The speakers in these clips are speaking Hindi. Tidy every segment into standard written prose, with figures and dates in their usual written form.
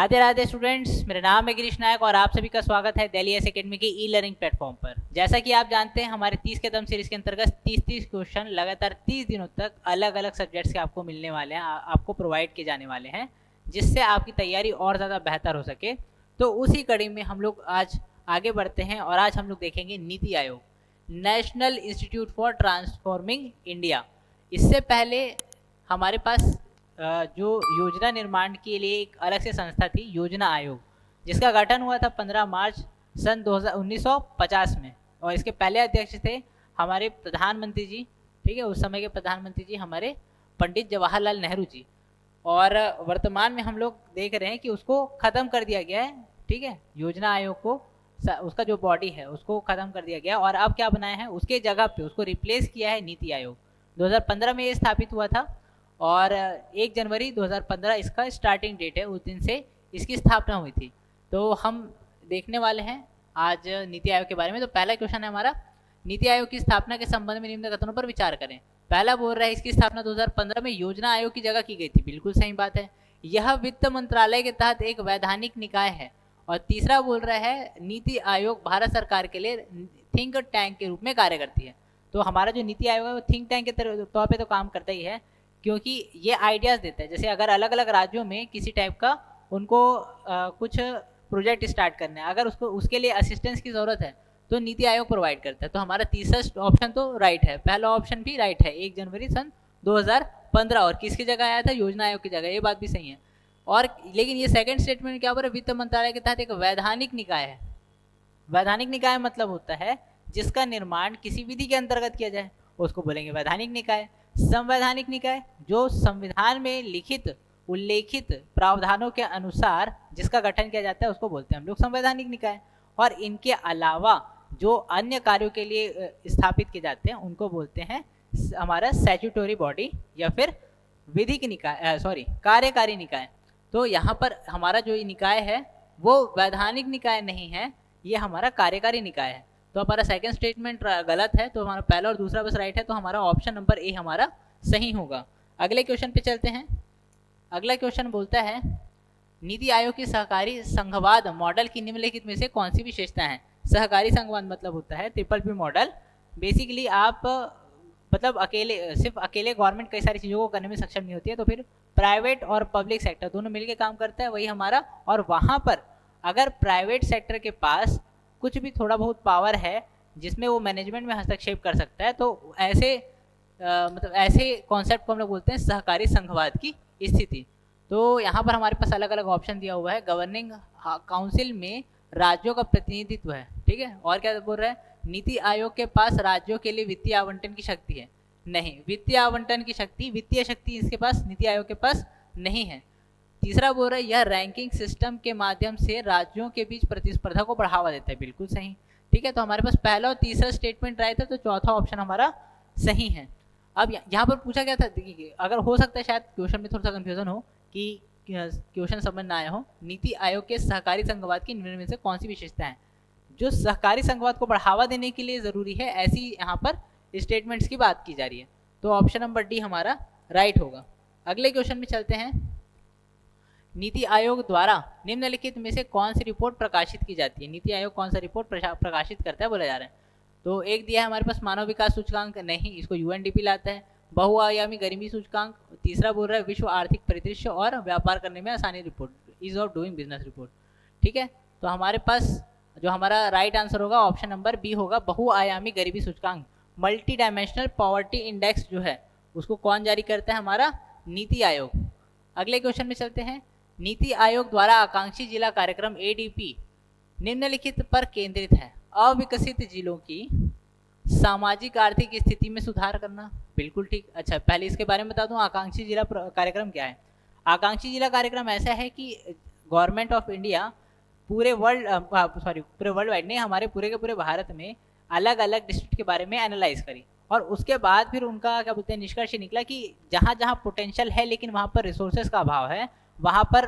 राधे राधे स्टूडेंट्स, मेरा नाम है गिरीश नायक और आप सभी का स्वागत है दिल्ली एस एकेडमी के ई लर्निंग प्लेटफॉर्म पर। जैसा कि आप जानते हैं, हमारे 30 कदम सीरीज के अंतर्गत 30 क्वेश्चन लगातार 30 दिनों तक अलग अलग सब्जेक्ट्स के आपको मिलने वाले हैं, आपको प्रोवाइड किए जाने वाले हैं, जिससे आपकी तैयारी और ज़्यादा बेहतर हो सके। तो उसी कड़ी में हम लोग आज आगे बढ़ते हैं और आज हम लोग देखेंगे NITI Aayog, national institute for transforming India. इससे पहले हमारे पास जो योजना निर्माण के लिए एक अलग से संस्था थी, योजना आयोग, जिसका गठन हुआ था 15 मार्च सन 1950 में, और इसके पहले अध्यक्ष थे हमारे प्रधानमंत्री जी। ठीक है, उस समय के प्रधानमंत्री जी हमारे पंडित जवाहरलाल नेहरू जी। और वर्तमान में हम लोग देख रहे हैं कि उसको ख़त्म कर दिया गया है। ठीक है, योजना आयोग को, उसका जो बॉडी है उसको ख़त्म कर दिया गया और अब क्या बनाया है, उसके जगह पे उसको रिप्लेस किया है नीति आयोग। 2015 में ये स्थापित हुआ था और 1 जनवरी 2015 इसका स्टार्टिंग डेट है, उस दिन से इसकी स्थापना हुई थी। तो हम देखने वाले हैं आज नीति आयोग के बारे में। तो पहला क्वेश्चन है हमारा, नीति आयोग की स्थापना के संबंध में निम्न कथनों पर विचार करें। पहला बोल रहा है इसकी स्थापना 2015 में योजना आयोग की जगह की गई थी। बिल्कुल सही बात है, यह वित्त मंत्रालय के तहत एक वैधानिक निकाय है। और तीसरा बोल रहा है नीति आयोग भारत सरकार के लिए थिंक टैंक के रूप में कार्य करती है। तो हमारा जो नीति आयोग है वो थिंक टैंक के तौर पर तो काम करता ही है, क्योंकि ये आइडियाज़ देता है। जैसे अगर अलग अलग राज्यों में किसी टाइप का उनको कुछ प्रोजेक्ट स्टार्ट करना है, अगर उसको उसके लिए असिस्टेंस की ज़रूरत है तो नीति आयोग प्रोवाइड करता है। तो हमारा तीसरा ऑप्शन तो राइट है, पहला ऑप्शन भी राइट है, 1 जनवरी सन 2015। और किसकी जगह आया था, योजना आयोग की जगह, ये बात भी सही है। और लेकिन ये सेकंड स्टेटमेंट क्या बोल रहा है, वित्त मंत्रालय के तहत एक वैधानिक निकाय है। वैधानिक निकाय मतलब होता है जिसका निर्माण किसी विधि के अंतर्गत किया जाए, उसको बोलेंगे वैधानिक निकाय। संवैधानिक निकाय जो संविधान में लिखित उल्लेखित प्रावधानों के अनुसार जिसका गठन किया जाता है उसको बोलते हैं हम लोग संवैधानिक निकाय। और इनके अलावा जो अन्य कार्यों के लिए स्थापित किए जाते हैं उनको बोलते हैं हमारा स्टैट्यूटरी बॉडी या फिर विधिक निकाय, कार्यकारी निकाय। तो यहाँ पर हमारा जो निकाय है वो वैधानिक निकाय नहीं है, ये हमारा कार्यकारी निकाय है। तो हमारा सेकंड स्टेटमेंट गलत है, तो हमारा पहला और दूसरा बस राइट है, तो हमारा ऑप्शन नंबर ए हमारा सही होगा। अगले क्वेश्चन पे चलते हैं। अगला क्वेश्चन बोलता है नीति आयोग की सहकारी संघवाद मॉडल की निम्नलिखित में से कौन सी विशेषता है। सहकारी संघवाद मतलब होता है ट्रिपल मॉडल। बेसिकली आप मतलब सिर्फ अकेले गवर्नमेंट कई सारी चीज़ों को करने में सक्षम नहीं होती है, तो फिर प्राइवेट और पब्लिक सेक्टर दोनों मिलकर काम करता है, वही हमारा। और वहाँ पर अगर प्राइवेट सेक्टर के पास कुछ भी थोड़ा बहुत पावर है जिसमें वो मैनेजमेंट में हस्तक्षेप कर सकता है, तो ऐसे ऐसे कॉन्सेप्ट को हम लोग बोलते हैं सहकारी संघवाद की स्थिति। तो यहाँ पर हमारे पास अलग अलग ऑप्शन दिया हुआ है। गवर्निंग काउंसिल में राज्यों का प्रतिनिधित्व है। ठीक है, और क्या बोल रहा है, नीति आयोग के पास राज्यों के लिए वित्तीय आवंटन की शक्ति है। नहीं, वित्तीय आवंटन की शक्ति, वित्तीय शक्ति इसके पास, नीति आयोग के पास नहीं है। तीसरा बोल रहा है यह रैंकिंग सिस्टम के माध्यम से राज्यों के बीच प्रतिस्पर्धा को बढ़ावा देता है। बिल्कुल सही। ठीक है, तो हमारे पास पहला और तीसरा स्टेटमेंट राइट है, तो चौथा ऑप्शन हमारा सही है। अब यहाँ पर पूछा गया था, देखिए अगर हो सकता है शायद क्वेश्चन में थोड़ा सा कंफ्यूजन हो कि क्वेश्चन समझ ना आया हो, नीति आयोग के सहकारी संघवाद की निम्न में से कौन सी विशेषता है जो सहकारी संघवाद को बढ़ावा देने के लिए ज़रूरी है, ऐसी यहाँ पर स्टेटमेंट्स की बात की जा रही है। तो ऑप्शन नंबर डी हमारा राइट होगा। अगले क्वेश्चन में चलते हैं। नीति आयोग द्वारा निम्नलिखित में से कौन सी रिपोर्ट प्रकाशित की जाती है। नीति आयोग कौन सा रिपोर्ट प्रकाशित करता है बोला जा रहा है। तो एक दिया है हमारे पास मानव विकास सूचकांक, नहीं, इसको यूएनडीपी लाता है। बहुआयामी गरीबी सूचकांक, तीसरा बोल रहा है विश्व आर्थिक परिदृश्य और व्यापार करने में आसानी रिपोर्ट, ease of doing business report. ठीक है, तो हमारे पास जो हमारा राइट आंसर होगा ऑप्शन नंबर बी होगा, बहुआयामी गरीबी सूचकांक। मल्टी डायमेंशनल पॉवर्टी इंडेक्स जो है उसको कौन जारी करता है, हमारा नीति आयोग। अगले क्वेश्चन में चलते हैं। नीति आयोग द्वारा आकांक्षी जिला कार्यक्रम एडीपी निम्नलिखित पर केंद्रित है। अविकसित जिलों की सामाजिक आर्थिक स्थिति में सुधार करना। बिल्कुल ठीक। अच्छा, पहले इसके बारे में बता दूं, आकांक्षी जिला कार्यक्रम क्या है। आकांक्षी जिला कार्यक्रम ऐसा है कि गवर्नमेंट ऑफ इंडिया पूरे वर्ल्ड वाइड नहीं, हमारे पूरे के पूरे भारत में अलग अलग डिस्ट्रिक्ट के बारे में एनालाइज करी, और उसके बाद फिर उनका क्या बोलते हैं निष्कर्ष निकला कि जहाँ जहाँ पोटेंशियल है लेकिन वहाँ पर रिसोर्सेज का अभाव है, वहाँ पर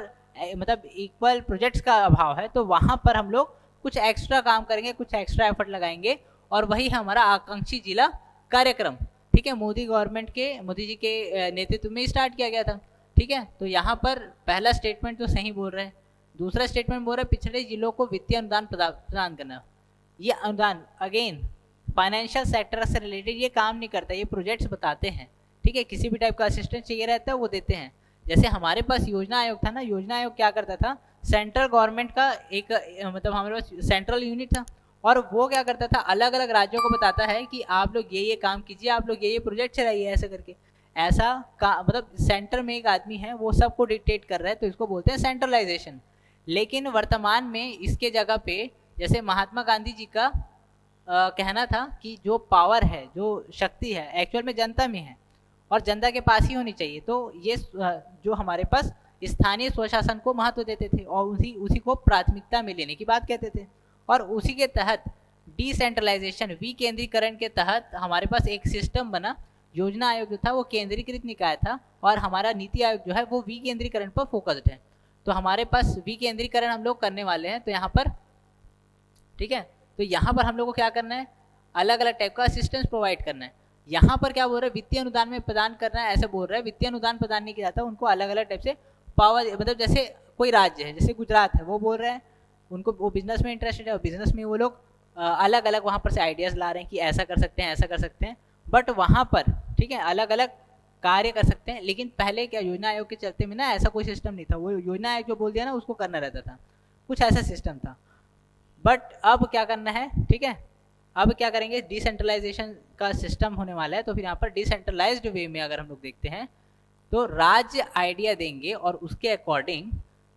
मतलब इक्वल प्रोजेक्ट्स का अभाव है, तो वहाँ पर हम लोग कुछ एक्स्ट्रा काम करेंगे, कुछ एक्स्ट्रा एफर्ट लगाएंगे, और वही हमारा आकांक्षी जिला कार्यक्रम। ठीक है, मोदी जी के नेतृत्व में स्टार्ट किया गया था। ठीक है, तो यहाँ पर पहला स्टेटमेंट तो सही बोल रहे हैं, दूसरा स्टेटमेंट बोल रहा है पिछड़े जिलों को वित्तीय अनुदान प्रदान करना। ये अनुदान अगेन फाइनेंशियल सेक्टर से रिलेटेड ये काम नहीं करता, ये प्रोजेक्ट्स बताते हैं, ठीक है। किसी भी टाइप का असिस्टेंस चाहिए रहता है वो देते हैं। जैसे हमारे पास योजना आयोग था ना, योजना आयोग क्या करता था, सेंट्रल गवर्नमेंट का एक मतलब हमारे पास सेंट्रल यूनिट था, और वो क्या करता था अलग अलग राज्यों को बताता है कि आप लोग ये काम कीजिए, आप लोग ये प्रोजेक्ट चलाइए, ऐसा करके। ऐसा का मतलब सेंटर में एक आदमी है वो सबको डिक्टेट कर रहा है, तो इसको बोलते हैं सेंट्रलाइजेशन। लेकिन वर्तमान में इसके जगह पे जैसे महात्मा गांधी जी का कहना था कि जो पावर है, जो शक्ति है एक्चुअल में जनता में है और जनता के पास ही होनी चाहिए। तो ये जो हमारे पास स्थानीय स्वशासन को महत्व देते थे और उसी को प्राथमिकता में लेने की बात कहते थे। और उसी के तहत डिसेंट्रलाइजेशन, विकेंद्रीकरण के तहत हमारे पास एक सिस्टम बना। योजना आयोग जो था वो केंद्रीकृत निकाय था और हमारा नीति आयोग जो है वो विकेंद्रीकरण पर फोकस्ड है। तो हमारे पास विकेंद्रीकरण हम लोग करने वाले हैं। तो यहाँ पर ठीक है, तो यहाँ पर हम लोग को क्या करना है, अलग अलग टाइप का असिस्टेंस प्रोवाइड करना है। यहाँ पर क्या बोल रहा है, वित्तीय अनुदान में प्रदान करना है, ऐसे बोल रहा है। वित्तीय अनुदान प्रदान नहीं किया जाता, उनको अलग अलग टाइप से पावर, मतलब जैसे कोई राज्य है जैसे गुजरात है, वो बोल रहे हैं उनको वो बिजनेस में इंटरेस्टेड है और बिजनेस में वो लोग अलग अलग वहाँ पर से आइडियाज़ ला रहे हैं कि ऐसा कर सकते हैं, ऐसा कर सकते हैं। बट वहाँ पर ठीक है अलग अलग कार्य कर सकते हैं। लेकिन पहले क्या योजना आयोग के चलते में ना ऐसा कोई सिस्टम नहीं था, वो योजना आयोग जो बोल दिया ना उसको करना रहता था, कुछ ऐसा सिस्टम था। बट अब क्या करना है, ठीक है, अब क्या करेंगे, डिसेंट्रलाइजेशन का सिस्टम होने वाला है। तो फिर यहाँ पर डिसेंट्रलाइज्ड वे में अगर हम लोग देखते हैं तो राज्य आइडिया देंगे और उसके अकॉर्डिंग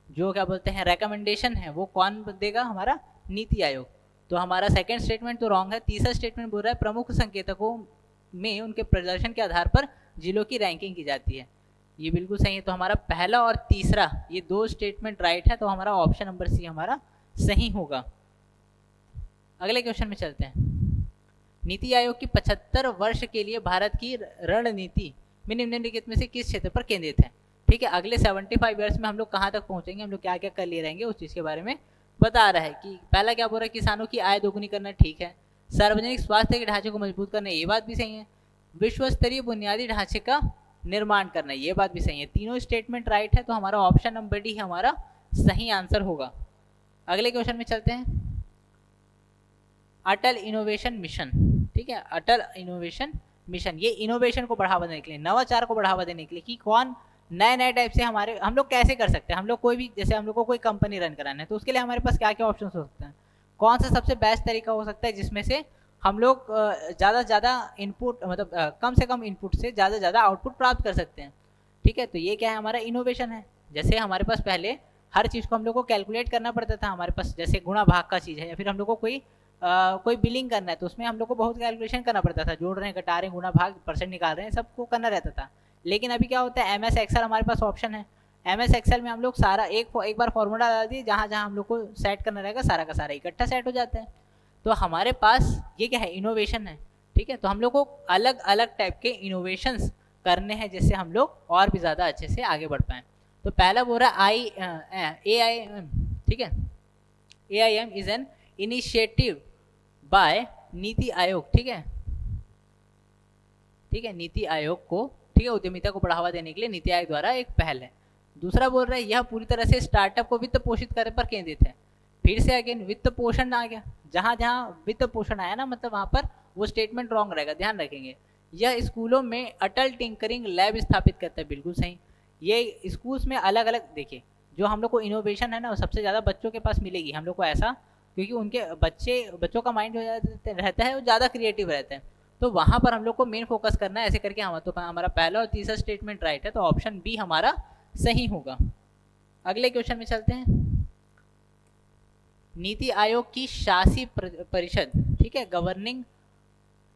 जो क्या बोलते हैं रिकमेंडेशन है वो कौन देगा, हमारा नीति आयोग। तो हमारा सेकंड स्टेटमेंट तो रॉन्ग है। तीसरा स्टेटमेंट बोल रहा है प्रमुख संकेतकों में उनके प्रदर्शन के आधार पर जिलों की रैंकिंग की जाती है। ये बिल्कुल सही है। तो हमारा पहला और तीसरा ये दो स्टेटमेंट राइट है, तो हमारा ऑप्शन नंबर सी हमारा सही होगा। अगले क्वेश्चन में चलते हैं। नीति आयोग की 75 वर्ष के लिए भारत की रणनीति में निम्नलिखित में से किस क्षेत्र पर केंद्रित है। ठीक है, अगले 75 ईयर्स में हम लोग कहाँ तक पहुंचेंगे, हम लोग क्या क्या कर लिए रहेंगे, उस चीज़ के बारे में बता रहा है। कि पहला क्या बोल रहा है, किसानों की आय दोगुनी करना, ठीक है। सार्वजनिक स्वास्थ्य के ढांचे को मजबूत करना, ये बात भी सही है। विश्व स्तरीय बुनियादी ढांचे का निर्माण करना, ये बात भी सही है। तीनों स्टेटमेंट राइट है, तो हमारा ऑप्शन नंबर डी हमारा सही आंसर होगा। अगले क्वेश्चन में चलते हैं। अटल इनोवेशन मिशन, ठीक है, अटल इनोवेशन मिशन, ये इनोवेशन को बढ़ावा देने के लिए, नवाचार को बढ़ावा देने के लिए कि कौन नए नए टाइप से हमारे हम लोग कैसे कर सकते हैं। हम लोग कोई भी जैसे हम लोग को कोई कंपनी रन कराना है तो उसके लिए हमारे पास क्या क्या ऑप्शन हो सकते हैं, कौन सा सबसे बेस्ट तरीका हो सकता है जिसमें से हम लोग ज़्यादा से ज़्यादा इनपुट मतलब कम से कम इनपुट से ज़्यादा ज़्यादा आउटपुट प्राप्त कर सकते हैं। ठीक है, तो ये क्या है, हमारा इनोवेशन है। जैसे हमारे पास पहले हर चीज़ को हम लोग को कैलकुलेट करना पड़ता था, हमारे पास जैसे गुणा भाग का चीज़ है या फिर हम लोग को कोई बिलिंग करना है तो उसमें हम लोग को बहुत कैलकुलेशन करना पड़ता था, जोड़ रहे हैं, घटा रहे हैं, गुणा भाग परसेंट निकाल रहे हैं, सबको करना रहता था। लेकिन अभी क्या होता है, एमएस एक्सेल हमारे पास ऑप्शन है। एमएस एक्सेल में हम लोग सारा एक बार फॉर्मूला डाल दिए, जहाँ जहाँ हम लोग को सेट करना रहेगा सारा का सारा इकट्ठा सेट हो जाता है। तो हमारे पास ये क्या है, इनोवेशन है। ठीक है, तो हम लोग को अलग अलग टाइप के इनोवेशंस करने हैं जिससे हम लोग और भी ज़्यादा अच्छे से आगे बढ़ पाएँ। तो पहला बोल रहा है AIM, ठीक है, AIM is an initiative by NITI Aayog, ठीक है, ठीक है, नीति आयोग को, ठीक है, उद्यमिता को बढ़ावा देने के लिए नीति आयोग द्वारा एक पहल है। दूसरा बोल रहा है यह पूरी तरह से स्टार्टअप को वित्त पोषित करने पर केंद्रित है। फिर से अगेन वित्त पोषण आ गया, जहां जहां वित्त पोषण आया ना मतलब वहां पर वो स्टेटमेंट रॉन्ग रहेगा, ध्यान रखेंगे। यह स्कूलों में अटल टिंकरिंग लैब स्थापित करता है, बिल्कुल सही। ये स्कूल्स में अलग अलग, देखिए जो हम लोग को इनोवेशन है ना वो सबसे ज़्यादा बच्चों के पास मिलेगी हम लोग को, ऐसा क्योंकि उनके बच्चों का माइंड जो रहता है वो ज़्यादा क्रिएटिव रहता है, तो वहाँ पर हम लोग को मेन फोकस करना है। ऐसे करके हमारा पहला और तीसरा स्टेटमेंट राइट है, तो ऑप्शन बी हमारा सही होगा। अगले क्वेश्चन में चलते हैं। नीति आयोग की शासी परिषद, ठीक है, गवर्निंग,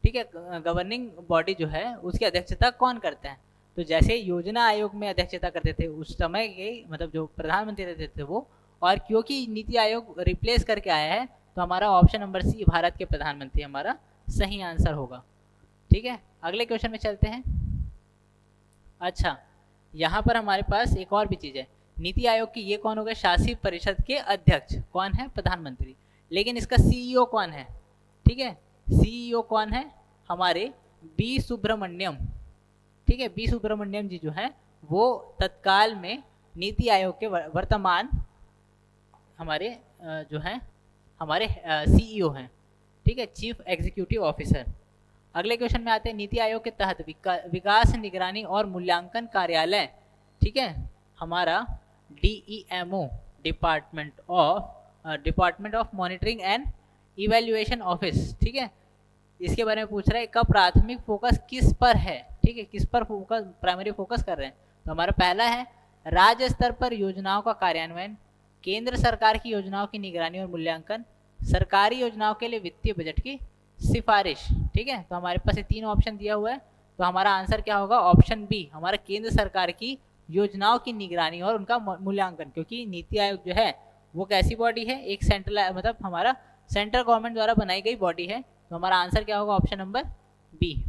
ठीक है, गवर्निंग बॉडी जो है उसकी अध्यक्षता कौन करता है। तो जैसे योजना आयोग में अध्यक्षता करते थे उस समय के मतलब जो प्रधानमंत्री रहते थे वो, और क्योंकि नीति आयोग रिप्लेस करके आया है तो हमारा ऑप्शन नंबर सी भारत के प्रधानमंत्री हमारा सही आंसर होगा। ठीक है, अगले क्वेश्चन में चलते हैं। अच्छा, यहाँ पर हमारे पास एक और भी चीज़ है। नीति आयोग की ये कौन हो गए, शासी परिषद के अध्यक्ष कौन है, प्रधानमंत्री। लेकिन इसका सीईओ कौन है, ठीक है, सीईओ कौन है, हमारे बी सुब्रमण्यम, ठीक है, बी सुब्रमण्यम जी जो हैं वो तत्काल में नीति आयोग के वर्तमान हमारे जो हैं हमारे सीईओ हैं, ठीक है, चीफ एग्जीक्यूटिव ऑफिसर। अगले क्वेश्चन में आते हैं, नीति आयोग के तहत विकास निगरानी और मूल्यांकन कार्यालय, ठीक है, हमारा DEMO department of monitoring and evaluation office, ठीक है, इसके बारे में पूछ रहा है का प्राथमिक फोकस किस पर है, ठीक है, किस पर फोकस प्राइमरी फोकस कर रहे हैं। तो हमारा पहला है राज्य स्तर पर योजनाओं का कार्यान्वयन, केंद्र सरकार की योजनाओं की निगरानी और मूल्यांकन, सरकारी योजनाओं के लिए वित्तीय बजट की सिफारिश, ठीक है। तो हमारे पास ये 3 ऑप्शन दिया हुआ है, तो हमारा आंसर क्या होगा, ऑप्शन बी, हमारा केंद्र सरकार की योजनाओं की निगरानी और उनका मूल्यांकन। क्योंकि नीति आयोग जो है वो कैसी बॉडी है, एक सेंट्रल मतलब हमारा सेंट्रल गवर्नमेंट द्वारा बनाई गई बॉडी है। तो हमारा आंसर क्या होगा, ऑप्शन नंबर बी।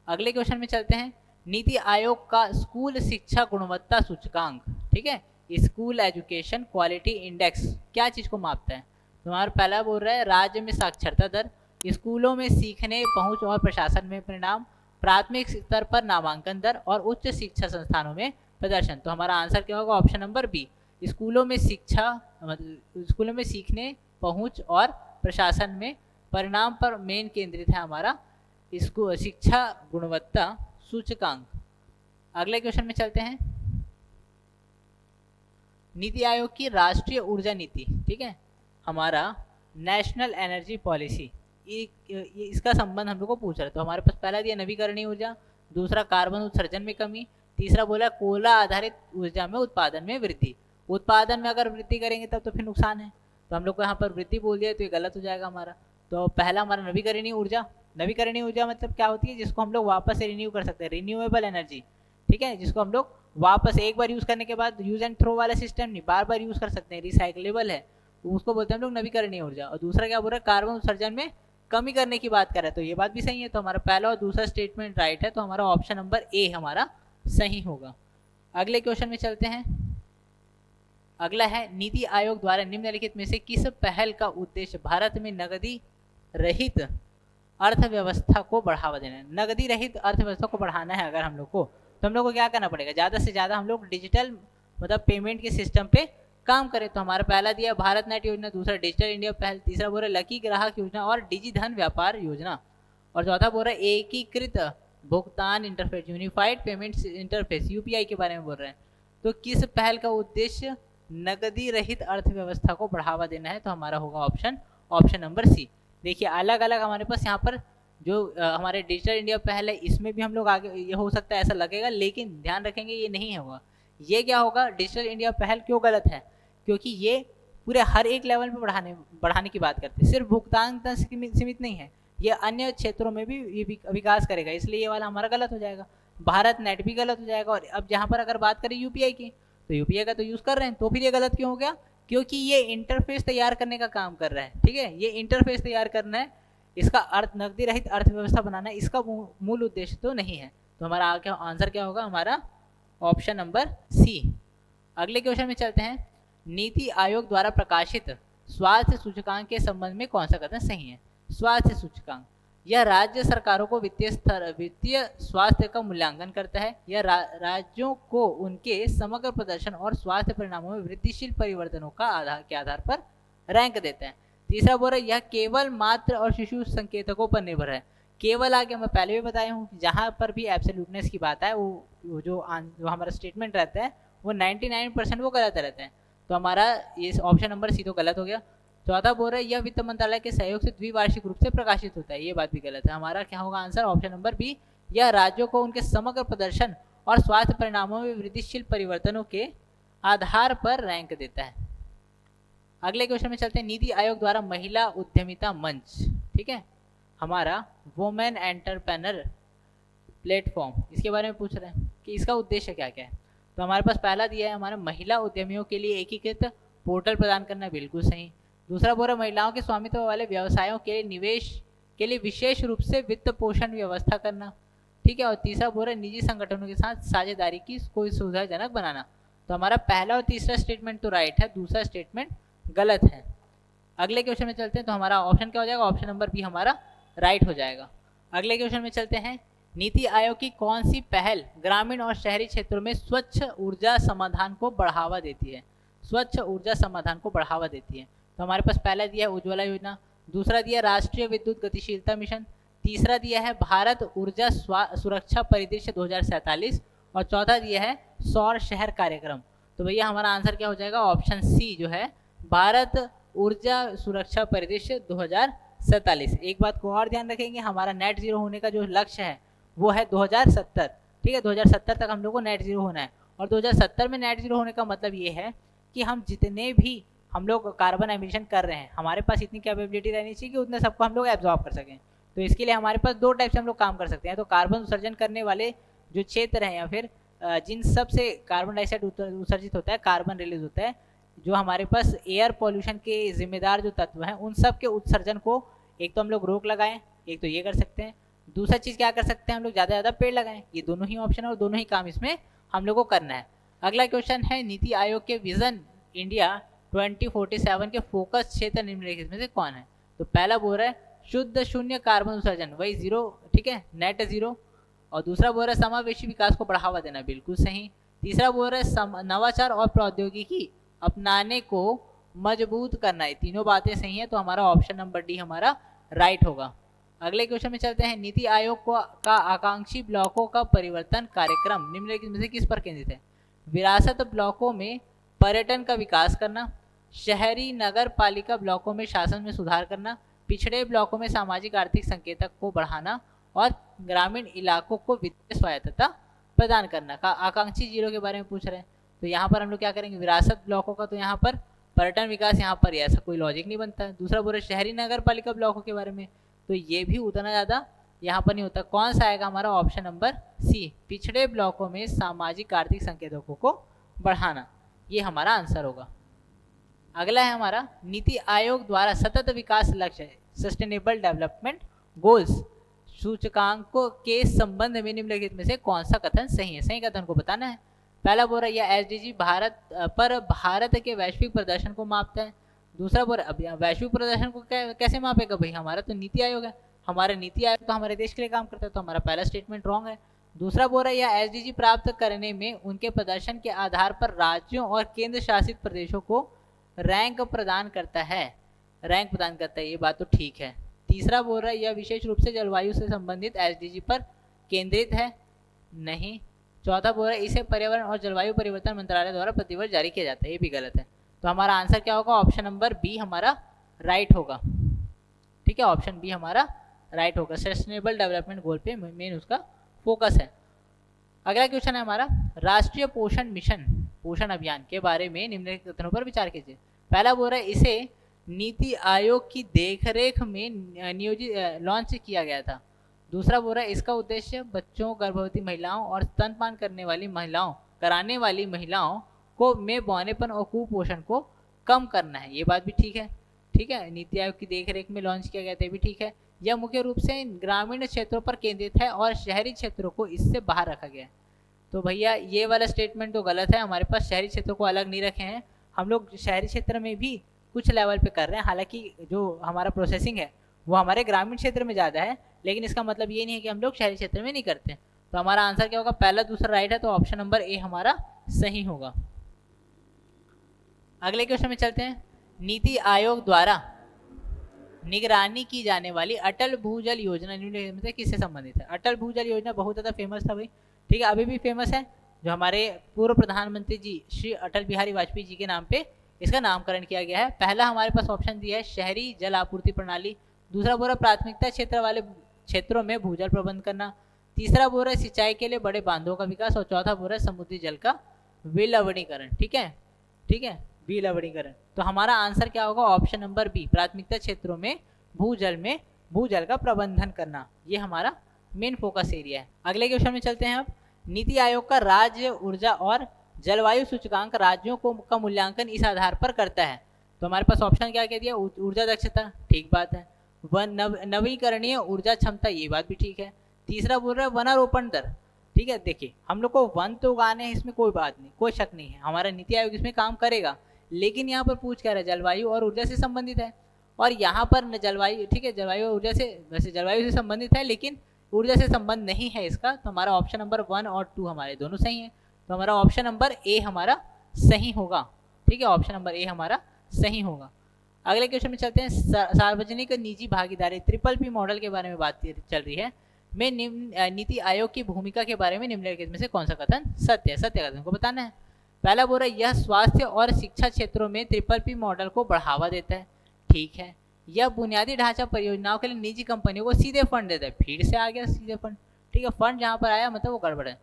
अगले क्वेश्चन में चलते हैं, नीति आयोग का स्कूल शिक्षा गुणवत्ता सूचकांक, ठीक है, स्कूल एजुकेशन क्वालिटी इंडेक्स क्या चीज को मापता है। तो हमारा पहला बोल रहा है राज्य में साक्षरता दर, स्कूलों में सीखने पहुंच और प्रशासन में परिणाम, प्राथमिक स्तर पर नामांकन दर और उच्च शिक्षा संस्थानों में प्रदर्शन। तो हमारा आंसर क्या होगा, ऑप्शन नंबर बी, स्कूलों में स्कूलों में सीखने पहुंच और प्रशासन में परिणाम पर मेन केंद्रित है हमारा इसको शिक्षा गुणवत्ता सूचकांक। अगले क्वेश्चन में चलते हैं, नीति आयोग की राष्ट्रीय ऊर्जा नीति, ठीक है, हमारा नेशनल एनर्जी पॉलिसी, इसका संबंध हम लोग को पूछ रहा है। तो हमारे पास पहला दिया नवीकरणीय ऊर्जा, दूसरा कार्बन उत्सर्जन में कमी, तीसरा बोला कोयला आधारित ऊर्जा में उत्पादन में वृद्धि। उत्पादन में अगर वृद्धि करेंगे तब तो फिर नुकसान है, तो हम लोग को यहाँ पर वृद्धि बोल दिया तो ये गलत हो जाएगा हमारा। तो पहला हमारा नवीकरणीय ऊर्जा, नवीकरणीय ऊर्जा मतलब क्या होती है, जिसको हम लोग वापस से रिन्यू कर सकते हैं, रिन्यूएबल एनर्जी, ठीक है, जिसको हम लोग वापस एक बार यूज करने के बाद यूज एंड थ्रो वाला सिस्टम नहीं, बार बार यूज कर सकते हैं, रिसाइकलेबल है, उसको बोलते हैं हम लोग नवीकरणीय ऊर्जा। और दूसरा क्या बोल रहा है, कार्बन उत्सर्जन में कमी करने की बात कर रहा है, तो ये बात भी सही है। तो हमारा पहला और दूसरा स्टेटमेंट राइट है, तो हमारा ऑप्शन नंबर ए हमारा सही होगा। अगले क्वेश्चन में चलते हैं, अगला है नीति आयोग द्वारा निम्नलिखित में से किस पहल का उद्देश्य भारत में नगदी रहित अर्थव्यवस्था को बढ़ावा देना है। नगदी रहित अर्थव्यवस्था को बढ़ाना है अगर हम लोग को, तो हम लोग को क्या करना पड़ेगा, ज़्यादा से ज़्यादा हम लोग डिजिटल मतलब पेमेंट के सिस्टम पे काम करें। तो हमारा पहला दिया भारत नेट योजना, दूसरा डिजिटल इंडिया पहल, तीसरा बोल रहा है लकी ग्राहक योजना और डिजी धन व्यापार योजना, और चौथा बोल रहा है एकीकृत भुगतान interface, unified payment interface, UPI के बारे में बोल रहे हैं। तो किस पहल का उद्देश्य नगदी रहित अर्थव्यवस्था को बढ़ावा देना है, तो हमारा होगा ऑप्शन नंबर सी। देखिए अलग अलग हमारे पास यहाँ पर जो हमारे डिजिटल इंडिया पहल है, इसमें भी हम लोग आगे, ये हो सकता है ऐसा लगेगा, लेकिन ध्यान रखेंगे ये नहीं होगा। ये क्या होगा, डिजिटल इंडिया पहल क्यों गलत है, क्योंकि ये पूरे हर एक लेवल पे बढ़ाने की बात करते हैं, सिर्फ भुगतान तक सीमित नहीं है, ये अन्य क्षेत्रों में भी ये विकास करेगा, इसलिए ये वाला हमारा गलत हो जाएगा। भारत नेट भी गलत हो जाएगा। और अब जहाँ पर अगर बात करें यूपीआई की, तो यूपीआई का तो यूज कर रहे हैं, तो फिर ये गलत क्यों हो गया, क्योंकि ये इंटरफेस तैयार करने का काम कर रहा है, ठीक है, ये इंटरफेस तैयार करना है, इसका नगदी रहित अर्थव्यवस्था बनाना है, इसका मूल उद्देश्य तो नहीं है। तो हमारा आंसर क्या होगा, हमारा ऑप्शन नंबर सी। अगले क्वेश्चन में चलते हैं, नीति आयोग द्वारा प्रकाशित स्वास्थ्य सूचकांक के संबंध में कौन सा कथन सही है। स्वास्थ्य सूचकांक, यह राज्य सरकारों को वित्तीय स्वास्थ्य का मूल्यांकन करता है, यह राज्यों को उनके समग्र प्रदर्शन और स्वास्थ्य परिणामों में वृद्धिशील परिवर्तनों के आधार पर रैंक देता है। तीसरा बोल रहा है यह केवल मातृ और शिशु संकेतकों पर निर्भर है। केवल आगे मैं पहले भी बताया हूँ, जहाँ पर भी एब्सोल्यूटनेस की बात है वो जो हमारा स्टेटमेंट रहता है वो 99% वो गलत रहता है। तो हमारा ये ऑप्शन नंबर सी तो गलत हो गया। चौथा बोल रहा है यह वित्त मंत्रालय के सहयोग से द्विवार्षिक रूप से प्रकाशित होता है, ये बात भी गलत है। हमारा क्या होगा आंसर, ऑप्शन नंबर बी, यह राज्यों को उनके समग्र प्रदर्शन और स्वास्थ्य परिणामों में वृद्धिशील परिवर्तनों के आधार पर रैंक देता है। अगले क्वेश्चन में चलते हैं, नीति आयोग द्वारा महिला उद्यमिता मंच, ठीक है, हमारा वुमेन एंटरप्रेन्योर प्लेटफॉर्म, इसके बारे में पूछ रहे हैं कि इसका उद्देश्य क्या क्या है। तो हमारे पास पहला दिया है हमारा महिला उद्यमियों के लिए एकीकृत पोर्टल प्रदान करना, बिल्कुल सही। दूसरा बोल रहा महिलाओं के स्वामित्व वाले व्यवसायों के लिए निवेश के लिए विशेष रूप से वित्त पोषण व्यवस्था करना, ठीक है। और तीसरा बोल रहा निजी संगठनों के साथ साझेदारी की कोई सुविधाजनक बनाना। तो हमारा पहला और तीसरा स्टेटमेंट तो राइट है, दूसरा स्टेटमेंट गलत है। अगले क्वेश्चन में चलते हैं, तो हमारा ऑप्शन क्या हो जाएगा, ऑप्शन नंबर बी हमारा राइट हो जाएगा। अगले क्वेश्चन में चलते हैं, नीति आयोग की कौन सी पहल ग्रामीण और शहरी क्षेत्रों में स्वच्छ ऊर्जा समाधान को बढ़ावा देती है। स्वच्छ ऊर्जा समाधान को बढ़ावा देती है। तो हमारे पास पहला दिया है उज्ज्वला योजना, दूसरा दिया राष्ट्रीय विद्युत गतिशीलता मिशन, तीसरा दिया है भारत ऊर्जा सुरक्षा परिदृश्य 2047 और चौथा दिया है सौर शहर कार्यक्रम। तो भैया हमारा आंसर क्या हो जाएगा, ऑप्शन सी जो है भारत ऊर्जा सुरक्षा परिदृश्य 2047। एक बात को और ध्यान रखेंगे, हमारा नेट जीरो होने का जो लक्ष्य है वो है 2070। ठीक है, 2070 तक हम लोग को नेट जीरो होना है। और 2070 में नेट जीरो होने का मतलब ये है कि हम जितने भी हम लोग कार्बन एमिशन कर रहे हैं, हमारे पास इतनी कैपेबिलिटी रहनी चाहिए कि उतने सबको हम लोग एब्जॉर्ब कर सकें। तो इसके लिए हमारे पास दो टाइप से हम लोग काम कर सकते हैं। तो कार्बन उत्सर्जन करने वाले जो क्षेत्र हैं या फिर जिन सब से कार्बन डाइऑक्साइड उत्सर्जित होता है, कार्बन रिलीज होता है, जो हमारे पास एयर पॉल्यूशन के जिम्मेदार जो तत्व हैं, उन सब के उत्सर्जन को एक तो हम लोग रोक लगाएं, एक तो ये कर सकते हैं। दूसरा चीज़ क्या कर सकते हैं, हम लोग ज़्यादा से ज़्यादा पेड़ लगाएं। ये दोनों ही ऑप्शन है और दोनों ही काम इसमें हम लोग को करना है। अगला क्वेश्चन है नीति आयोग के विजन इंडिया 2047 के फोकस क्षेत्र निम्नलिखित में से कौन है। तो पहला बोल रहा है शुद्ध शून्य कार्बन उत्सर्जन, वही जीरो, ठीक है, नेट जीरो। और दूसरा बोल रहा है समावेशी विकास को बढ़ावा देना, बिल्कुल सही। तीसरा बोल रहा है नवाचार और प्रौद्योगिकी अपनाने को मजबूत करना है। तीनों बातें सही है, तो हमारा ऑप्शन नंबर डी हमारा राइट होगा। अगले क्वेश्चन में चलते हैं, नीति आयोग का आकांक्षी ब्लॉकों का परिवर्तन कार्यक्रम निम्नलिखित में से किस पर केंद्रित है। विरासत ब्लॉकों में पर्यटन का विकास करना, शहरी नगर पालिका ब्लॉकों में शासन में सुधार करना, पिछड़े ब्लॉकों में सामाजिक आर्थिक संकेतक को बढ़ाना और ग्रामीण इलाकों को वित्तीय स्वायत्तता प्रदान करना। का आकांक्षी जीरो के बारे में पूछ रहे हैं, तो यहाँ पर हम लोग क्या करेंगे, विरासत ब्लॉकों का, तो यहाँ पर पर्यटन विकास, यहाँ पर ऐसा कोई लॉजिक नहीं बनता है। दूसरा बोल रहे शहरी नगर पालिका ब्लॉकों के बारे में, तो ये भी उतना ज़्यादा यहाँ पर नहीं होता। कौन सा आएगा हमारा, ऑप्शन नंबर सी, पिछड़े ब्लॉकों में सामाजिक आर्थिक संकेतकों को बढ़ाना, ये हमारा आंसर होगा। अगला है हमारा नीति आयोग द्वारा सतत विकास लक्ष्य सस्टेनेबल डेवलपमेंट गोल्स सूचकांकों के संबंध में निम्नलिखित में से कौन सा कथन सही है। सही कथन को बताना है। पहला बोल रहा है एसडीजी भारत के वैश्विक प्रदर्शन को मापता है। दूसरा बोल रहा है वैश्विक प्रदर्शन को कैसे मापेगा भाई, हमारा तो नीति आयोग है, हमारा नीति आयोग तो हमारे देश के लिए काम करता है, तो हमारा पहला स्टेटमेंट रॉन्ग है। दूसरा बोल रहा है यह एसडीजी प्राप्त करने में उनके प्रदर्शन के आधार पर राज्यों और केंद्र शासित प्रदेशों को रैंक प्रदान करता है, रैंक प्रदान करता है, ये बात तो ठीक है। तीसरा बोल रहा है यह विशेष रूप से जलवायु से संबंधित एसडीजी पर केंद्रित है, नहीं। चौथा बोल रहा है इसे पर्यावरण और जलवायु परिवर्तन मंत्रालय द्वारा प्रतिवर्ष जारी किया जाता है, ये भी गलत है। तो हमारा आंसर क्या होगा, ऑप्शन नंबर बी हमारा राइट होगा। ठीक है, ऑप्शन बी हमारा राइट होगा। सस्टेनेबल डेवलपमेंट गोल पे मेन उसका फोकस है। अगला क्वेश्चन है हमारा राष्ट्रीय पोषण मिशन पोषण अभियान के बारे में निम्नलिखित कथनों पर विचार कीजिए। पहला बोल रहा है इसे नीति आयोग की देखरेख में नियोजित लॉन्च किया गया था। दूसरा बोल रहा है इसका उद्देश्य बच्चों, गर्भवती महिलाओं और स्तनपान कराने वाली महिलाओं को में बौनेपन और कुपोषण को कम करना है, ये बात भी ठीक है। ठीक है, नीति आयोग की देखरेख में लॉन्च किया गया था, भी ठीक है। यह मुख्य रूप से ग्रामीण क्षेत्रों पर केंद्रित है और शहरी क्षेत्रों को इससे बाहर रखा गया है। तो भैया ये वाला स्टेटमेंट तो गलत है, हमारे पास शहरी क्षेत्रों को अलग नहीं रखे हैं, हम लोग शहरी क्षेत्र में भी कुछ लेवल पे कर रहे हैं। हालांकि जो हमारा प्रोसेसिंग है वो हमारे ग्रामीण क्षेत्र में ज़्यादा है, लेकिन इसका मतलब ये नहीं है कि हम लोग शहरी क्षेत्र में नहीं करते। तो हमारा आंसर क्या होगा, पहला दूसरा राइट है, तो ऑप्शन नंबर ए हमारा सही होगा। अगले क्वेश्चन में चलते हैं, नीति आयोग द्वारा निगरानी की जाने वाली अटल भूजल योजना निम्नलिखित में किससे संबंधित है। अटल भूजल योजना बहुत ज़्यादा फेमस था भाई, ठीक है, अभी भी फेमस है। जो हमारे पूर्व प्रधानमंत्री जी श्री अटल बिहारी वाजपेयी जी के नाम पे इसका नामकरण किया गया है। पहला हमारे पास ऑप्शन दिया है शहरी जल आपूर्ति प्रणाली, दूसरा बोल रहा प्राथमिकता क्षेत्र वाले क्षेत्रों में भूजल प्रबंध करना, तीसरा बोल रहा है सिंचाई के लिए बड़े बांधों का विकास और चौथा बोल रहा है समुद्री जल का विलवणीकरण। ठीक है, ठीक है, विलवणीकरण। तो हमारा आंसर क्या होगा, ऑप्शन नंबर बी, प्राथमिकता क्षेत्रों में भूजल का प्रबंधन करना, ये हमारा मेन फोकस एरिया है। अगले क्वेश्चन में चलते हैं। अब नीति आयोग का राज्य ऊर्जा और जलवायु सूचकांक राज्यों का मूल्यांकन इस आधार पर करता है। तो हमारे पास ऑप्शन क्या कह दिया, ऊर्जा दक्षता, ठीक बात है। नवीकरणीय ऊर्जा क्षमता, ये बात भी ठीक है। तीसरा बोल रहा है वनारोपण दर, ठीक है। देखिए हम लोग को वन तो उगाने हैं, इसमें कोई बात नहीं, कोई शक नहीं है, हमारा नीति आयोग इसमें काम करेगा। लेकिन यहाँ पर पूछ क्या रहा है, जलवायु और ऊर्जा से संबंधित है, और यहाँ पर जलवायु, ठीक है, जलवायु और ऊर्जा से, वैसे जलवायु से संबंधित है लेकिन ऊर्जा से संबंध नहीं है इसका। तो हमारा ऑप्शन नंबर 1 और 2 हमारे दोनों सही है। तो हमारा ऑप्शन नंबर ए हमारा सही होगा। ठीक है, ऑप्शन नंबर ए हमारा सही होगा। अगले क्वेश्चन में चलते हैं, सार्वजनिक निजी भागीदारी ट्रिपल मॉडल के बारे में बात चल रही है। में नीति आयोग की भूमिका के बारे में निम्नलिखित में से कौन सा कथन सत्य है? सत्य कथन को बताना है। पहला बोल रहा है यह स्वास्थ्य और शिक्षा क्षेत्रों में ट्रिपल मॉडल को बढ़ावा देता है। ठीक है। यह बुनियादी ढांचा परियोजनाओं के लिए निजी कंपनियों को सीधे फंड देता है। फिर से आ गया सीधे फंड। ठीक है, फंड जहां पर आया मतलब वो गड़बड़ है।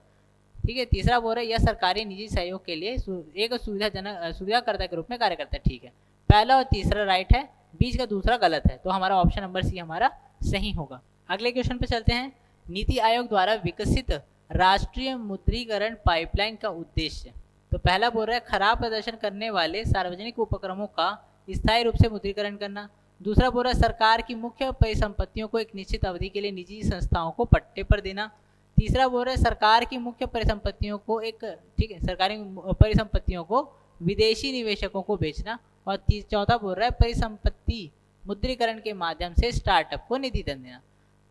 ठीक है। तीसरा बोल रहा है यह सरकारी निजी सहयोग के लिए एक सुविधाकर्ता के रूप में कार्य करता है। ठीक है, पहला और तीसरा राइट है, बीच का दूसरा गलत है, तो हमारा ऑप्शन नंबर सी हमारा सही होगा। अगले क्वेश्चन पे चलते हैं, नीति आयोग द्वारा विकसित राष्ट्रीय मुद्रीकरण पाइपलाइन का उद्देश्य। तो पहला बोल रहा है खराब प्रदर्शन करने वाले सार्वजनिक उपक्रमों का स्थायी रूप से मुद्रीकरण करना। दूसरा बोल रहा है सरकार की मुख्य परिसंपत्तियों को एक निश्चित अवधि के लिए निजी संस्थाओं को पट्टे पर देना। तीसरा बोल रहा है सरकार की मुख्य परिसंपत्तियों को सरकारी परिसंपत्तियों को विदेशी निवेशकों को बेचना। और चौथा बोल रहा है परिसंपत्ति मुद्रीकरण के माध्यम से स्टार्टअप को निधि देना।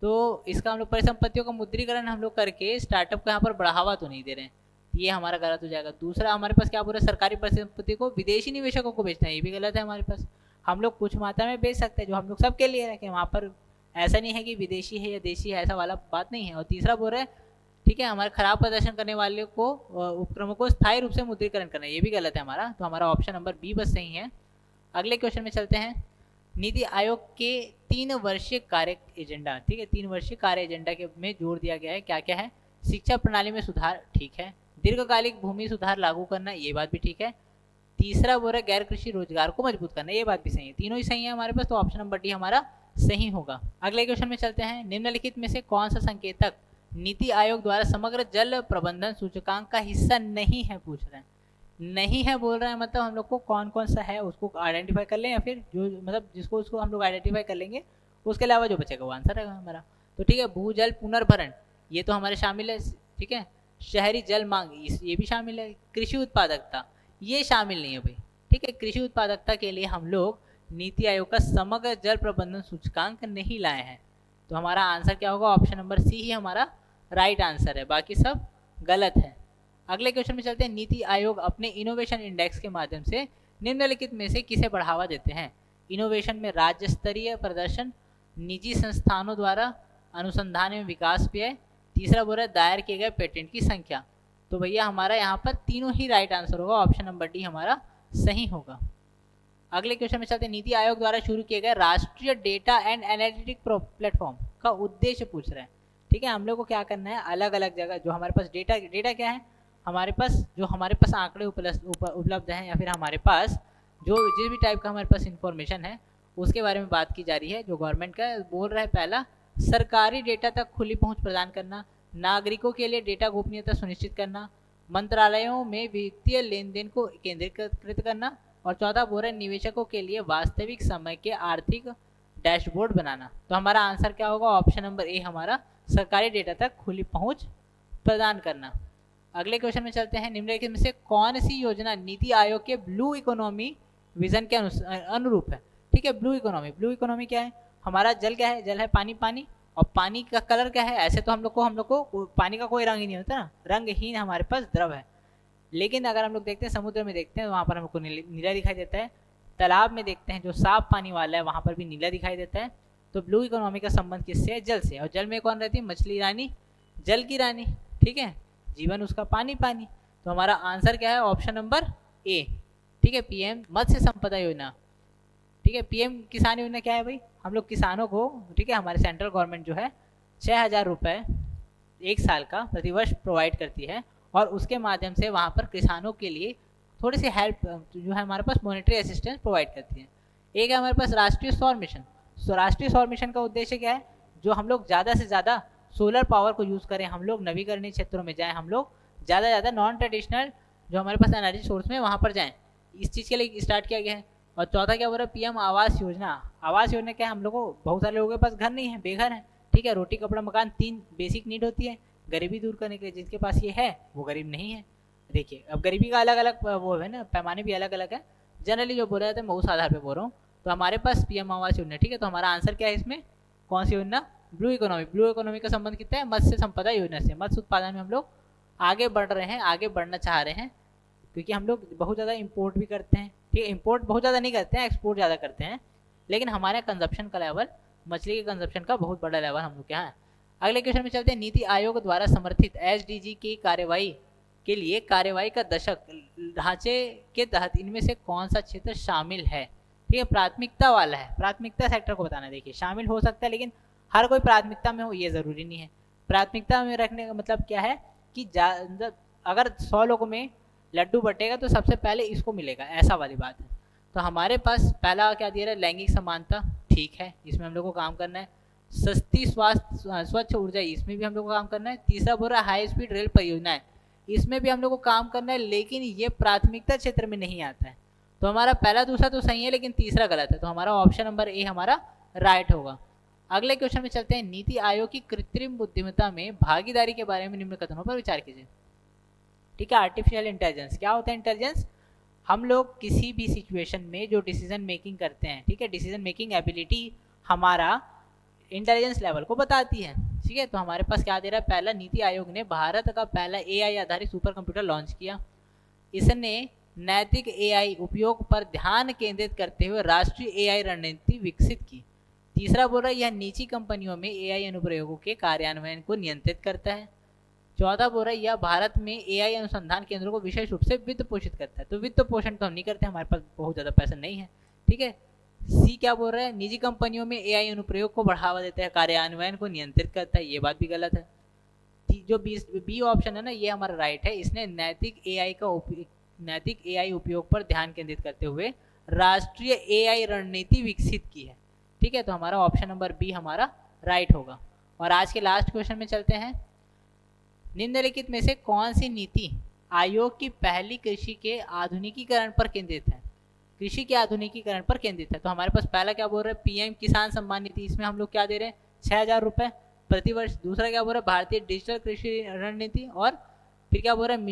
तो इसका हम लोग परिसंपत्तियों का मुद्रीकरण हम लोग करके स्टार्टअप को यहाँ पर बढ़ावा तो नहीं दे रहे हैं, ये हमारा गलत हो जाएगा। दूसरा हमारे पास क्या बोल रहा है सरकारी परिसंपत्ति को विदेशी निवेशकों को बेचना है, ये भी गलत है। हमारे पास हम लोग कुछ मात्रा में बेच सकते हैं जो हम लोग सबके लिए रखें, वहाँ पर ऐसा नहीं है कि विदेशी है या देशी है, ऐसा वाला बात नहीं है। और तीसरा बोल रहा है ठीक है हमारे खराब प्रदर्शन करने वाले को उपक्रमों को स्थायी रूप से मुद्रीकरण करना, ये भी गलत है हमारा। तो हमारा ऑप्शन नंबर बी बस सही है। अगले क्वेश्चन में चलते हैं, नीति आयोग के 3 वर्षीय कार्य एजेंडा। ठीक है, 3 वर्षीय कार्य एजेंडा के में जोड़ दिया गया है, क्या क्या है? शिक्षा प्रणाली में सुधार, ठीक है। दीर्घकालिक भूमि सुधार लागू करना, ये बात भी ठीक है। तीसरा बोल रहा है गैर कृषि रोजगार को मजबूत करना, ये बात भी सही है। तीनों ही सही है हमारे पास, तो ऑप्शन नंबर डी हमारा सही होगा। अगले क्वेश्चन में चलते हैं, निम्नलिखित में से कौन सा संकेतक नीति आयोग द्वारा समग्र जल प्रबंधन सूचकांक का हिस्सा नहीं है? पूछ रहे हैं, नहीं है बोल रहे हैं मतलब हम लोग को कौन कौन सा है उसको आइडेंटिफाई कर लें, या फिर जो मतलब जिसको उसको हम लोग आइडेंटिफाई कर लेंगे उसके अलावा जो बचेगा वो आंसर है हमारा। तो ठीक है, भूजल पुनर्भरण ये तो हमारे शामिल है। ठीक है, शहरी जल मांग ये भी शामिल है। कृषि उत्पादकता ये शामिल नहीं है भाई। ठीक है, कृषि उत्पादकता के लिए हम लोग नीति आयोग का समग्र जल प्रबंधन सूचकांक नहीं लाए हैं। तो हमारा आंसर क्या होगा? ऑप्शन नंबर सी ही हमारा राइट आंसर है, बाकी सब गलत है। अगले क्वेश्चन में चलते हैं, नीति आयोग अपने इनोवेशन इंडेक्स के माध्यम से निम्नलिखित में से किसे बढ़ावा देते हैं? इनोवेशन में राज्य स्तरीय प्रदर्शन, निजी संस्थानों द्वारा अनुसंधान एवं विकास व्यय, तीसरा बोल रहा है दायर किए गए पेटेंट की संख्या। तो भैया हमारा यहाँ पर तीनों ही राइट आंसर होगा, ऑप्शन नंबर डी हमारा सही होगा। अगले क्वेश्चन में चलते हैं, नीति आयोग द्वारा शुरू किए गए राष्ट्रीय डेटा एंड एनालिटिक प्लेटफॉर्म का उद्देश्य पूछ रहे हैं। ठीक है, हम लोग को क्या करना है, अलग अलग जगह जो हमारे पास डेटा क्या है हमारे पास, जो हमारे पास आंकड़े उपलब्ध हैं या फिर हमारे पास जो जिस भी टाइप का हमारे पास इंफॉर्मेशन है उसके बारे में बात की जा रही है। जो गवर्नमेंट का बोल रहा है, पहला सरकारी डेटा तक खुली पहुंच प्रदान करना, नागरिकों के लिए डेटा गोपनीयता सुनिश्चित करना, मंत्रालयों में वित्तीय लेन देन को केंद्रीकृत करना, और चौथा बोल रहा है निवेशकों के लिए वास्तविक समय के आर्थिक डैशबोर्ड बनाना। तो हमारा आंसर क्या होगा? ऑप्शन नंबर ए हमारा सरकारी डेटा तक खुली पहुंच प्रदान करना। अगले क्वेश्चन में चलते हैं, निम्नलिखित में से कौन सी योजना नीति आयोग के ब्लू इकोनॉमी विजन के अनुरूप है? ठीक है, ब्लू इकोनॉमी क्या है? हमारा जल क्या है? जल है पानी, पानी और पानी का कलर क्या है? ऐसे तो हम लोग को पानी का कोई रंग ही नहीं होता ना, रंगहीन हमारे पास द्रव है। लेकिन अगर हम लोग देखते हैं समुद्र में देखते हैं वहाँ पर हमको नीला दिखाई देता है, तालाब में देखते हैं जो साफ पानी वाला है वहाँ पर भी नीला दिखाई देता है। तो ब्लू इकोनॉमी का संबंध किससे है? जल से। और जल में कौन रहती है? मछली रानी, जल की रानी। ठीक है, जीवन उसका पानी पानी। तो हमारा आंसर क्या है? Option number A. ठीक है, पीएम मत्स्य संपदा योजना। ठीक है, पीएम किसान योजना क्या है भाई? हम लोग किसानों को, ठीक है, हमारे सेंट्रल गवर्नमेंट जो है 6,000 रुपये 1 साल का प्रतिवर्ष प्रोवाइड करती है, और उसके माध्यम से वहाँ पर किसानों के लिए थोड़ी सी हेल्प जो है हमारे पास मॉनेटरी असिस्टेंस प्रोवाइड करती है। एक है हमारे पास राष्ट्रीय सौर मिशन। राष्ट्रीय सौर मिशन का उद्देश्य क्या है? जो हम लोग ज़्यादा से ज़्यादा सोलर पावर को यूज़ करें, हम लोग नवीकरणीय क्षेत्रों में जाएं, हम लोग ज़्यादा से ज़्यादा नॉन ट्रेडिशनल जो हमारे पास एनर्जी सोर्स में वहाँ पर जाएं, इस चीज़ के लिए स्टार्ट किया गया है। और चौथा क्या हो रहा है? पीएम आवास योजना। आवास योजना क्या है? हम लोग को बहुत सारे लोगों के पास घर नहीं है, बेघर है। ठीक है, रोटी कपड़ा मकान 3 बेसिक नीड होती है गरीबी दूर करने के लिए। जिसके पास ये है वो गरीब नहीं है। देखिए, अब गरीबी का अलग अलग वो है ना, पैमाने भी अलग अलग है। जनरली जो बोला जाता है मैं उस आधार पर बोल रहा हूँ। तो हमारे पास पीएम आवास योजना। ठीक है, तो हमारा आंसर क्या है इसमें? कौन सी योजना? Blue economy. ब्लू इकोनॉमी का संबंध कितना है? मत्स्य संपदा योजना से। मत्स्य उत्पादन में हम लोग आगे बढ़ रहे हैं, आगे बढ़ना चाह रहे हैं। क्योंकि हम लोग बहुत ज़्यादा इंपोर्ट भी करते हैं, ठीक है, इंपोर्ट बहुत ज़्यादा नहीं करते हैं, एक्सपोर्ट ज़्यादा करते हैं, लेकिन हमारे कंजप्शन का लेवल, मछली के कंजप्शन का बहुत बड़ा लेवल हम लोग के यहाँ है। अगले क्वेश्चन में चलते हैं। नीति आयोग द्वारा समर्थित SDG की कार्यवाही के लिए कार्यवाही का दशक ढांचे के तहत इनमें से कौन सा क्षेत्र शामिल है? ठीक है, प्राथमिकता वाला है, प्राथमिकता सेक्टर को बताना। देखिए शामिल हो सकता है लेकिन हर कोई प्राथमिकता में हो ये ज़रूरी नहीं है। प्राथमिकता में रखने का मतलब क्या है कि अगर 100 लोगों में लड्डू बटेगा तो सबसे पहले इसको मिलेगा, ऐसा वाली बात है। तो हमारे पास पहला क्या दिया रहा है, लैंगिक समानता, ठीक है, इसमें हम लोग को काम करना है। सस्ती स्वच्छ ऊर्जा, इसमें भी हम लोग को काम करना है। तीसरा बोल रहा है हाई स्पीड रेल परियोजनाएं, इसमें भी हम लोग को काम करना है, लेकिन ये प्राथमिकता क्षेत्र में नहीं आता है। तो हमारा पहला दूसरा तो सही है लेकिन तीसरा गलत है, तो हमारा ऑप्शन नंबर ए हमारा राइट होगा। अगले क्वेश्चन में चलते हैं। नीति आयोग की कृत्रिम बुद्धिमत्ता में भागीदारी के बारे में निम्न कथनों पर विचार कीजिए। ठीक है, आर्टिफिशियल इंटेलिजेंस क्या होता है? इंटेलिजेंस हम लोग किसी भी सिचुएशन में जो डिसीजन मेकिंग करते हैं, ठीक है, डिसीजन मेकिंग एबिलिटी हमारा इंटेलिजेंस लेवल को बताती है। ठीक है, तो हमारे पास क्या दे रहा है, पहला नीति आयोग ने भारत का पहला AI आधारित सुपर कंप्यूटर लॉन्च किया। इसने नैतिक AI उपयोग पर ध्यान केंद्रित करते हुए राष्ट्रीय AI रणनीति विकसित की। तीसरा बोल रहा है यह निजी कंपनियों में AI अनुप्रयोगों के कार्यान्वयन को नियंत्रित करता है। चौथा बोल रहा है यह भारत में AI अनुसंधान केंद्रों को विशेष रूप से वित्त पोषित करता है। तो वित्त पोषण तो हम नहीं करते, हमारे पास बहुत ज़्यादा पैसा नहीं है। ठीक है, सी क्या बोल रहा है, निजी कंपनियों में AI अनुप्रयोग को बढ़ावा देता है, कार्यान्वयन को नियंत्रित करता है, ये बात भी गलत है। जो बी ऑप्शन है ना, ये हमारा राइट है। इसने नैतिक AI उपयोग पर ध्यान केंद्रित करते हुए राष्ट्रीय AI रणनीति विकसित की है। ठीक है, तो हमारा ऑप्शन नंबर बी हमारा राइट होगा। और आज के लास्ट क्वेश्चन में चलते हैं। निम्नलिखित में से कौन सी नीति आयोग की पहली कृषि के आधुनिकीकरण पर केंद्रित है? कृषि के आधुनिकीकरण पर केंद्रित है। तो हमारे पास पहला क्या बोल रहे हैं, PM किसान सम्मान निधि, इसमें हम लोग क्या दे रहे हैं, 6000 रुपये प्रतिवर्ष। दूसरा क्या बोल रहा है, भारतीय डिजिटल कृषि रणनीति। और फिर क्या बोल रहा है,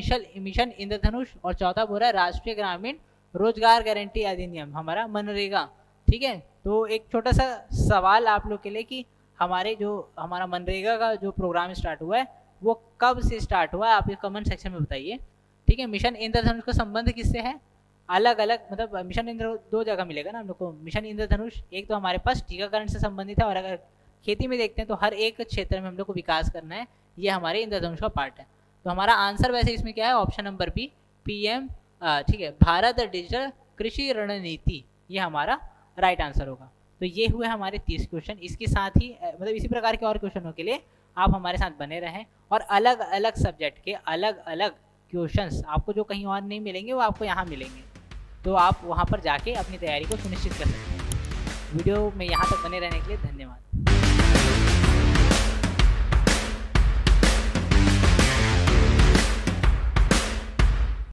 मिशन इंद्रधनुष। और चौथा बोल रहा है राष्ट्रीय ग्रामीण रोजगार गारंटी अधिनियम, हमारा मनरेगा। ठीक है, तो एक छोटा सा सवाल आप लोग के लिए कि हमारा मनरेगा का जो प्रोग्राम स्टार्ट हुआ है वो कब से स्टार्ट हुआ है, आप ये कमेंट सेक्शन में बताइए। ठीक है, मिशन इंद्रधनुष का संबंध किससे है? अलग अलग मतलब मिशन इंद्र दो जगह मिलेगा ना हम लोग को। मिशन इंद्रधनुष एक तो हमारे पास टीकाकरण से संबंधित है, और अगर खेती में देखते हैं तो हर एक क्षेत्र में हम लोग को विकास करना है, ये हमारे इंद्रधनुष का पार्ट है। तो हमारा आंसर वैसे इसमें क्या है, ऑप्शन नंबर बी PM, ठीक है, भारत डिजिटल कृषि रणनीति, ये हमारा राइट आंसर होगा। तो ये हुए हमारे 30 क्वेश्चन। इसके साथ ही मतलब इसी प्रकार के और क्वेश्चनों के लिए आप हमारे साथ बने रहें, और अलग अलग सब्जेक्ट के अलग अलग क्वेश्चंस आपको जो कहीं और नहीं मिलेंगे वो आपको यहाँ मिलेंगे, तो आप वहाँ पर जाके अपनी तैयारी को सुनिश्चित कर सकते हैं। वीडियो में यहाँ तक बने रहने के लिए धन्यवाद।